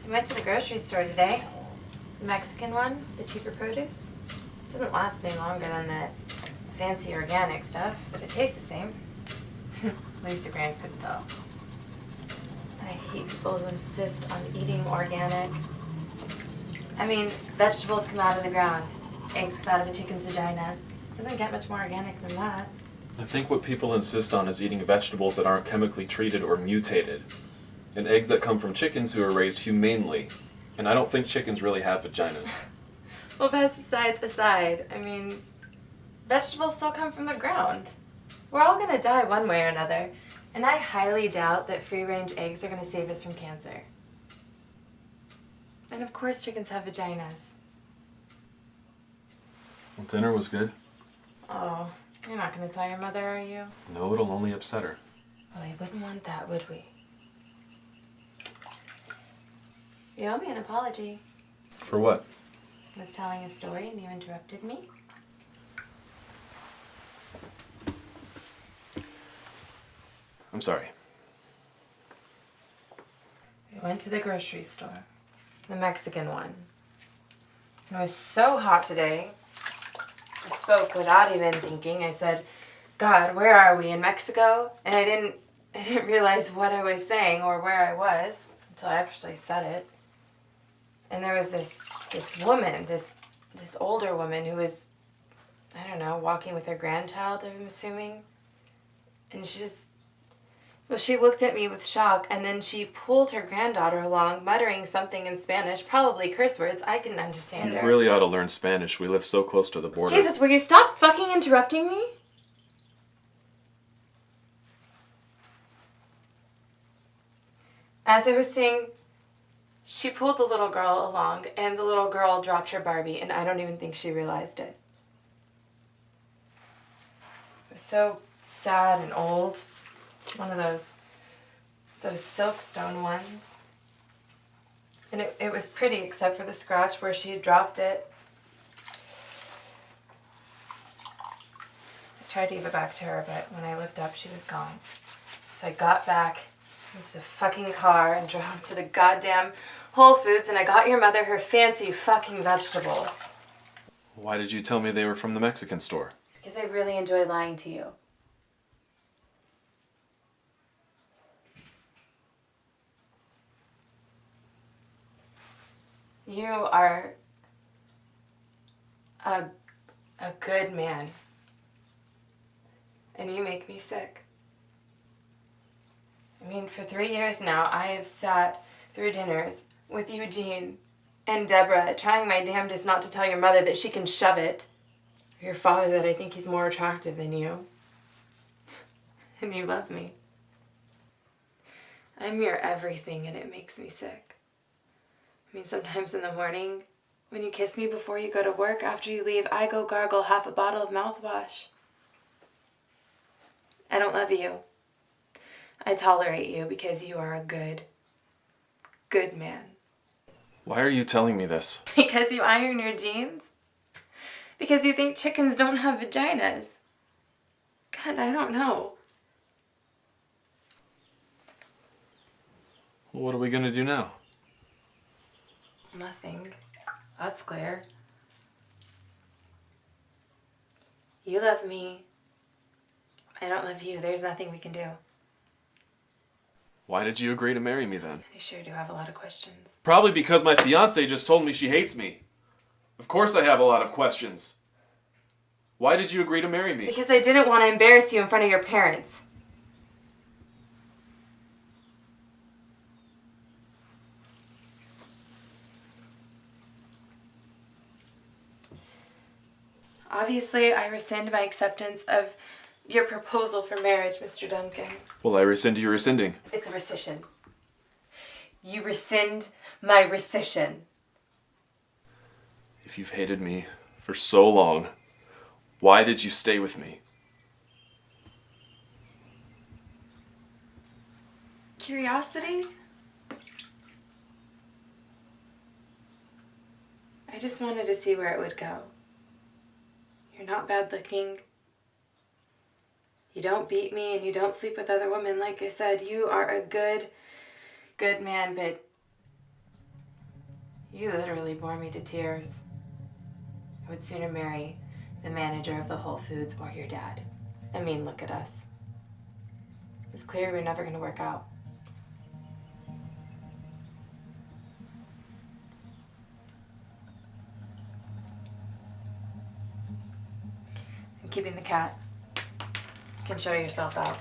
We went to the grocery store today. The Mexican one, the cheaper produce. Doesn't last any longer than the fancy organic stuff, but it tastes the same. At least your parents couldn't tell. I hate people who insist on eating organic. I mean, vegetables come out of the ground. Eggs come out of a chicken's vagina. It doesn't get much more organic than that. I think what people insist on is eating vegetables that aren't chemically treated or mutated, and eggs that come from chickens who are raised humanely. And I don't think chickens really have vaginas. Well, pesticides aside, I mean, vegetables still come from the ground. We're all gonna die one way or another, and I highly doubt that free-range eggs are gonna save us from cancer. And of course chickens have vaginas. Well, dinner was good. Oh, you're not gonna tell your mother, are you? No, it'll only upset her. Well, we wouldn't want that, would we? You owe me an apology. For what? I was telling a story and you interrupted me. I'm sorry. We went to the grocery store, the Mexican one. It was so hot today. I spoke without even thinking. I said, God, where are we, in Mexico? And I didn't realize what I was saying or where I was until I actually said it. And there was this woman, this older woman who was, I don't know, walking with her grandchild, I'm assuming. And she looked at me with shock, and then she pulled her granddaughter along, muttering something in Spanish, probably curse words. I couldn't understand her. You really ought to learn Spanish. We live so close to the border. Jesus, will you stop fucking interrupting me? As I was saying, she pulled the little girl along, and the little girl dropped her Barbie, and I don't even think she realized it. It was so sad and old. One of those silkstone ones. And it was pretty except for the scratch where she had dropped it. I tried to give it back to her, but when I looked up, she was gone. So I got back into the fucking car and drove to the goddamn Whole Foods, and I got your mother her fancy fucking vegetables. Why did you tell me they were from the Mexican store? Because I really enjoy lying to you. You are a good man. And you make me sick. I mean, for 3 years now, I have sat through dinners with Eugene and Deborah trying my damnedest not to tell your mother that she can shove it. Or your father that I think he's more attractive than you. And you love me. I'm your everything, and it makes me sick. I mean, sometimes in the morning, when you kiss me before you go to work, after you leave, I go gargle half a bottle of mouthwash. I don't love you. I tolerate you because you are a good man. Why are you telling me this? Because you iron your jeans? Because you think chickens don't have vaginas? God, I don't know. Well, what are we gonna do now? Nothing. That's clear. You love me. I don't love you. There's nothing we can do. Why did you agree to marry me then? I sure do have a lot of questions. Probably because my fiance just told me she hates me. Of course I have a lot of questions. Why did you agree to marry me? Because I didn't want to embarrass you in front of your parents. Obviously, I rescind my acceptance of your proposal for marriage, Mr. Duncan. Well, I rescind your rescinding. It's a rescission. You rescind my rescission. If you've hated me for so long, why did you stay with me? Curiosity? I just wanted to see where it would go. You're not bad looking. You don't beat me and you don't sleep with other women. Like I said, you are a good man, but You literally bore me to tears. I would sooner marry the manager of the Whole Foods or your dad. I mean, look at us. It was clear we were never going to work out. I'm keeping the cat. You can show yourself out.